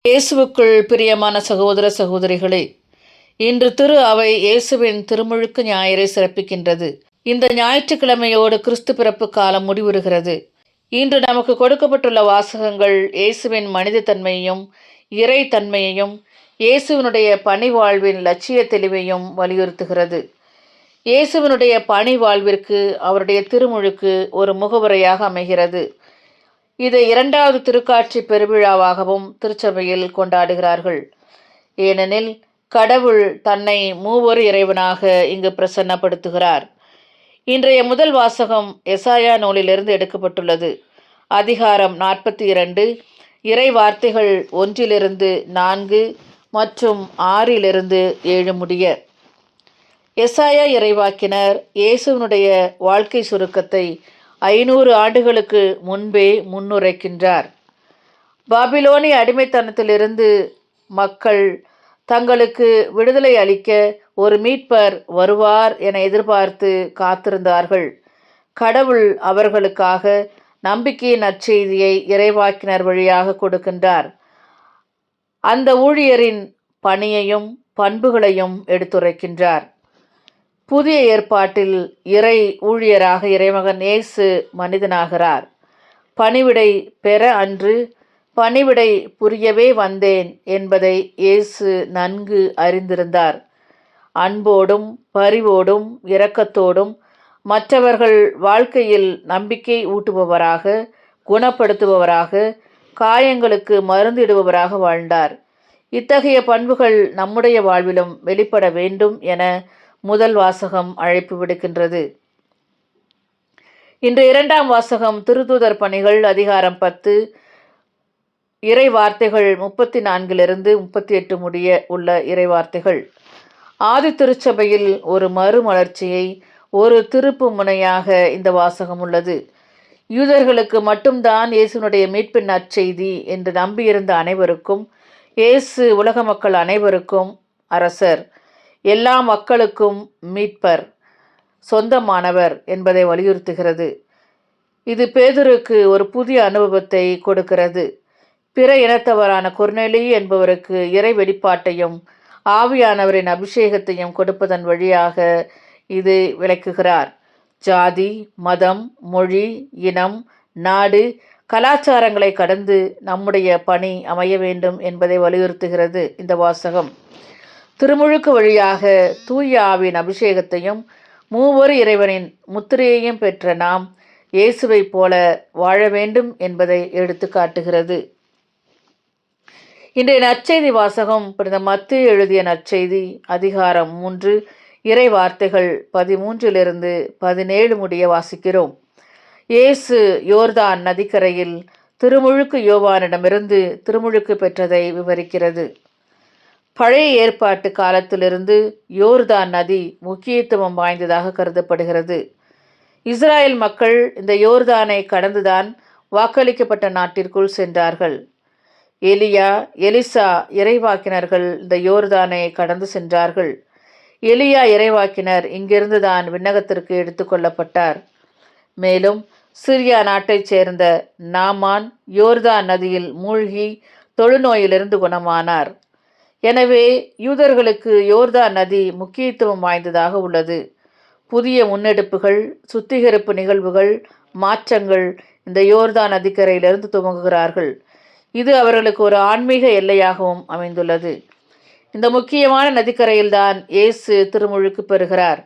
இயேசுவுக்குள் பிரியமான சகோதர சகோதரிகளே, இன்று திரு அவை இயேசுவின் திருமுழுக்கு ஞாயிறை சிறப்பிக்கின்றது. இந்த ஞாயிற்றுக்கிழமையோடு கிறிஸ்து பிறப்பு காலம் முடிவுறுகிறது. இன்று நமக்கு கொடுக்கப்பட்டுள்ள வாசகங்கள் இயேசுவின் மனித தன்மையையும் இறை தன்மையையும் இயேசுவினுடைய பணி வாழ்வின் லட்சிய தெளிவையும் வலியுறுத்துகிறது. இயேசுவினுடைய பணி வாழ்விற்கு அவருடைய திருமுழுக்கு ஒரு முகவுரையாக அமைகிறது. இதை இரண்டாவது திருக்காட்சி பெருவிழாவாகவும் திருச்சபையில் கொண்டாடுகிறார்கள். ஏனெனில் கடவுள் தன்னை மூவொரு இறைவனாக இங்கு பிரசன்னப்படுத்துகிறார். இன்றைய முதல் வாசகம் எசாயா நூலிலிருந்து எடுக்கப்பட்டுள்ளது. அதிகாரம் 42, இறை வார்த்தைகள் 1-4 மற்றும் 6-7 முடிய. எசாயா இறைவாக்கினர் இயேசுவினுடைய வாழ்க்கை சுருக்கத்தை 500 ஆண்டுகளுக்கு முன்பே முன்னுரைக்கின்றார். பாபிலோனிய அடிமைத்தனத்திலிருந்து மக்கள் தங்களுக்கு விடுதலை அளிக்க ஒரு மீட்பர் வருவார் என எதிர்பார்த்து காத்திருந்தார்கள். கடவுள் அவர்களுக்காக நம்பிக்கையின் நற்செய்தியை இறைவாக்கினர் வழியாக கொடுக்கின்றார். அந்த ஊழியரின் பணியையும் பண்புகளையும் எடுத்துரைக்கின்றார். புதிய ஏற்பாட்டில் இறை ஊழியராக இறைமகன் இயேசு மனிதனாகிறார். பணிவிடை பெற அன்று, பணிவிடை புரியவே வந்தேன் என்பதை இயேசு நன்கு அறிந்திருந்தார். அன்போடும் பரிவோடும் இரக்கத்தோடும் மற்றவர்கள் வாழ்க்கையில் நம்பிக்கை ஊட்டுபவராக, குணப்படுத்துபவராக, காயங்களுக்கு மருந்திடுபவராக வாழ்ந்தார். இத்தகைய பண்புகள் நம்முடைய வாழ்விலும் வெளிப்பட வேண்டும் என முதல் வாசகம் அழைப்பு விடுக்கின்றது. இன்று இரண்டாம் வாசகம் திருத்தூதர் பணிகள் அதிகாரம் 10, இறை வார்த்தைகள் 34-38 முடிய உள்ள இறை வார்த்தைகள். ஆதி திருச்சபையில் ஒரு மறுமலர்ச்சியை, ஒரு திருப்பு முனையாக இந்த வாசகம் உள்ளது. யூதர்களுக்கு மட்டும்தான் இயேசுனுடைய மீட்பின் நற்செய்தி என்று நம்பியிருந்த அனைவருக்கும் இயேசு உலக மக்கள் அனைவருக்கும் அரசர், எல்லா மக்களுக்கும் மீட்பர், சொந்தமானவர் என்பதை வலியுறுத்துகிறது. இது பேதுருக்கு ஒரு புதிய அனுபவத்தை கொடுக்கிறது. பிற இனத்தவரான கொர்நேலி என்பவருக்கு இறை வெளிப்பாட்டையும் ஆவியானவரின் அபிஷேகத்தையும் கொடுப்பதன் வழியாக இது விளக்குகிறார். ஜாதி, மதம், மொழி, இனம், நாடு, கலாச்சாரங்களை கடந்து நம்முடைய பணி அமைய வேண்டும் என்பதை வலியுறுத்துகிறது இந்த வாசகம். திருமுழுக்கு வழியாக தூய ஆவியின் அபிஷேகத்தையும் மூவொரு இறைவனின் முத்திரையையும் பெற்ற நாம் இயேசுவை போல வாழ வேண்டும் என்பதை எடுத்து காட்டுகிறது. இன்றைய நற்செய்தி வாசகம் புனித மத்தேயு எழுதிய நற்செய்தி அதிகாரம் 3, இறை வார்த்தைகள் 13-17 முடிய வாசிக்கிறோம். இயேசு யோர்தான் நதிக்கரையில் திருமுழுக்கு யோவானிடமிருந்து திருமுழுக்கு பெற்றதை விவரிக்கிறது. பழைய ஏற்பாட்டு காலத்திலிருந்து யோர்தான் நதி முக்கியத்துவம் வாய்ந்ததாக கருதப்படுகிறது. இஸ்ராயல் மக்கள் இந்த யோர்தானை கடந்துதான் வாக்களிக்கப்பட்ட நாட்டிற்குள் சென்றார்கள். எலியா, எலிசா இறைவாக்கினர்கள் இந்த யோர்தானை கடந்து சென்றார்கள். எலியா இறைவாக்கினர் இங்கிருந்து தான் விண்ணகத்திற்கு எடுத்துக்கொள்ளப்பட்டார். மேலும் சிரியா நாட்டைச் சேர்ந்த நாமான் யோர்தான் நதியில் மூழ்கி தொழுநோயிலிருந்து குணமானார். எனவே யூதர்களுக்கு யோர்தான் நதி முக்கியத்துவம் வாய்ந்ததாக உள்ளது. புதிய முன்னெடுப்புகள், சுத்திகரிப்பு நிகழ்வுகள், மாற்றங்கள் இந்த யோர்தான் நதிக்கரையிலிருந்து துவங்குகிறார்கள். இது அவர்களுக்கு ஒரு ஆன்மீக எல்லையாகவும் அமைந்துள்ளது. இந்த முக்கியமான நதிக்கரையில்தான் இயேசு திருமுழுக்கு பெறுகிறார்.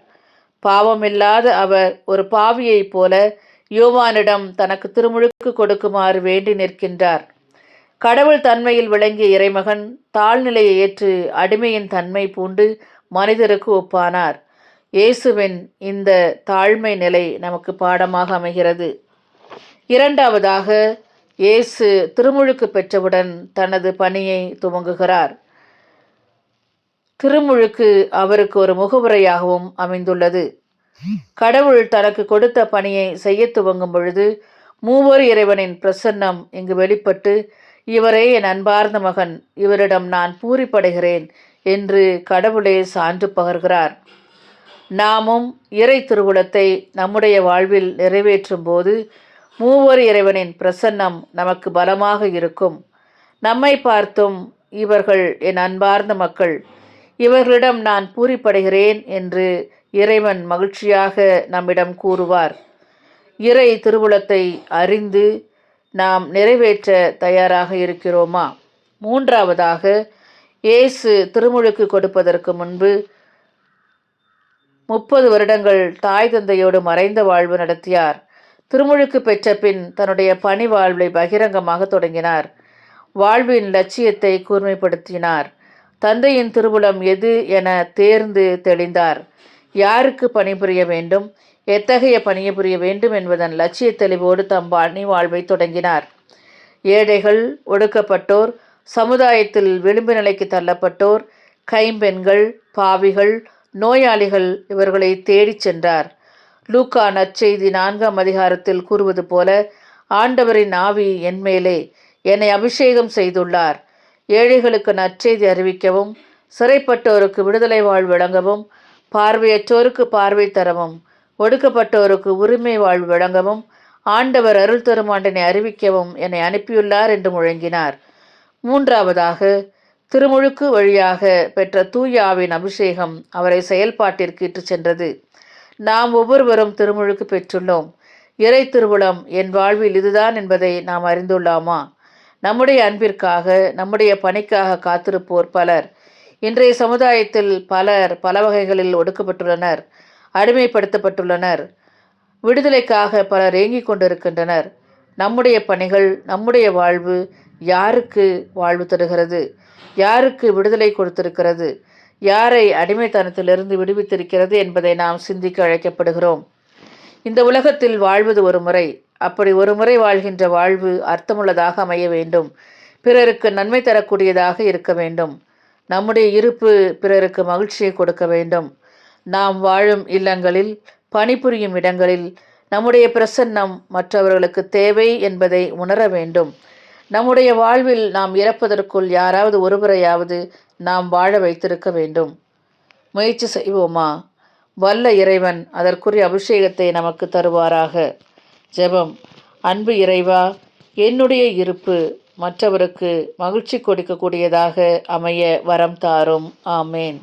பாவமில்லாத அவர் ஒரு பாவியைப் போல யோவானிடம் தனக்கு திருமுழுக்கு கொடுக்குமாறு வேண்டி நிற்கின்றார். கடவுள் தன்மையில் விளங்கிய இறைமகன் தாழ்நிலையை ஏற்று அடிமையின் தன்மை பூண்டு மனிதருக்கு ஒப்பானார். இயேசுவின் இந்த தாழ்மை நிலை நமக்கு பாடமாக அமைகிறது. இரண்டாவதாக, இயேசு திருமுழுக்கு பெற்றவுடன் தனது பணியை துவங்குகிறார். திருமுழுக்கு அவருக்கு ஒரு முகவுரையாகவும் அமைந்துள்ளது. கடவுள் தனக்கு கொடுத்த பணியை செய்ய துவங்கும் பொழுது மூவொரு இறைவனின் பிரசன்னம் இங்கு வெளிப்பட்டு, இவரே என் அன்பார்ந்த மகன், இவரிடம் நான் பூரிப்படைகிறேன் என்று கடவுளே சான்று பகர்கிறார். நாமும் இறை திருவுளத்தை நம்முடைய வாழ்வில் நிறைவேற்றும் போது மூவொரு இறைவனின் பிரசன்னம் நமக்கு பலமாக இருக்கும். நம்மை பார்த்தும் இவர்கள் என் அன்பார்ந்த மக்கள், இவர்களிடம் நான் பூரிப்படைகிறேன் என்று இறைவன் மகிழ்ச்சியாக நம்மிடம் கூறுவார். இறை திருவுளத்தை அறிந்து நாம் நிறைவேற்ற தயாராக இருக்கிறோமா? மூன்றாவதாக, இயேசு திருமுழுக்கு கொடுப்பதற்கு முன்பு 30 வருடங்கள் தாய் தந்தையோடு மறைந்த வாழ்வு நடத்தியார். திருமுழுக்கு பெற்ற பின் தன்னுடைய பணி வாழ்வை பகிரங்கமாக தொடங்கினார். வாழ்வின் லட்சியத்தை கூர்மைப்படுத்தினார். தந்தையின் திருவுளம் எது என தேர்ந்து தெளிந்தார். யாருக்கு பணிபுரிய வேண்டும், எத்தகைய பணிபுரிய வேண்டும் என்பதன் லட்சிய தெளிவோடு தம் பணி வாழ்வை தொடங்கினார். ஏழைகள், ஒடுக்கப்பட்டோர், சமுதாயத்தில் விளிம்பு நிலைக்கு தள்ளப்பட்டோர், கைம்பெண்கள், பாவிகள், நோயாளிகள் இவர்களை தேடிச் சென்றார். லூக்கா நற்செய்தி 4ஆம் அதிகாரத்தில் கூறுவது போல, ஆண்டவரின் ஆவி என் மேலே, என்னை அபிஷேகம் செய்துள்ளார். ஏழைகளுக்கு நற்செய்தி அறிவிக்கவும், சிறைப்பட்டோருக்கு விடுதலை வாழ்வு வழங்கவும், பார்வையற்றோருக்கு பார்வை தரவும், ஒடுக்கப்பட்டோருக்கு உரிமை வாழ்வு வழங்கவும், ஆண்டவர் அருள் தரும் ஆண்டினை அறிவிக்கவும் என்னை அனுப்பியுள்ளார் என்று முழங்கினார். மூன்றாவதாக, திருமுழுக்கு வழியாக பெற்ற தூய ஆவின் அபிஷேகம் அவரை செயல்பாட்டிற்கு இட்டுச் சென்றது. நாம் ஒவ்வொருவரும் திருமுழுக்கு பெற்றுள்ளோம். இறை திருவுளம் என் வாழ்வில் இதுதான் என்பதை நாம் அறிந்துள்ளாமா? நம்முடைய அன்பிற்காக, நம்முடைய பணிக்காக காத்திருப்போர் பலர். இன்றைய சமுதாயத்தில் பலர் பல வகைகளில் ஒடுக்கப்பட்டுள்ளனர், அடிமைப்படுத்தப்பட்டுள்ளனர். விடுதலைக்காக பலர் ஏங்கிக் கொண்டிருக்கின்றனர். நம்முடைய பணிகள், நம்முடைய வாழ்வு யாருக்கு வாழ்வு தருகிறது? யாருக்கு விடுதலை கொடுத்திருக்கிறது? யாரை அடிமைத்தனத்திலிருந்து விடுவித்திருக்கிறது என்பதை நாம் சிந்திக்க அழைக்கப்படுகிறோம். இந்த உலகத்தில் வாழ்வது ஒரு முறை. அப்படி ஒரு முறை வாழ்கின்ற வாழ்வு அர்த்தமுள்ளதாக அமைய வேண்டும். பிறருக்கு நன்மை தரக்கூடியதாக இருக்க வேண்டும். நம்முடைய இருப்பு பிறருக்கு மகிழ்ச்சியை கொடுக்க வேண்டும். நாம் வாழும் இல்லங்களில், பணிபுரியும் இடங்களில் நம்முடைய பிரசன்னம் மற்றவர்களுக்கு தேவை என்பதை உணர வேண்டும். நம்முடைய வாழ்வில் நாம் இறப்பதற்குள் யாராவது ஒருவரையாவது நாம் வாழ வைத்திருக்க வேண்டும். முயற்சி செய்வோமா? வல்ல இறைவன் அதற்குரிய அபிஷேகத்தை நமக்கு தருவாராக. ஜெபம். அன்பு இறைவா, என்னுடைய இருப்பு மற்றவருக்கு மகிழ்ச்சி கொடுக்கக்கூடியதாக அமைய வரம் தாரும். ஆமேன்.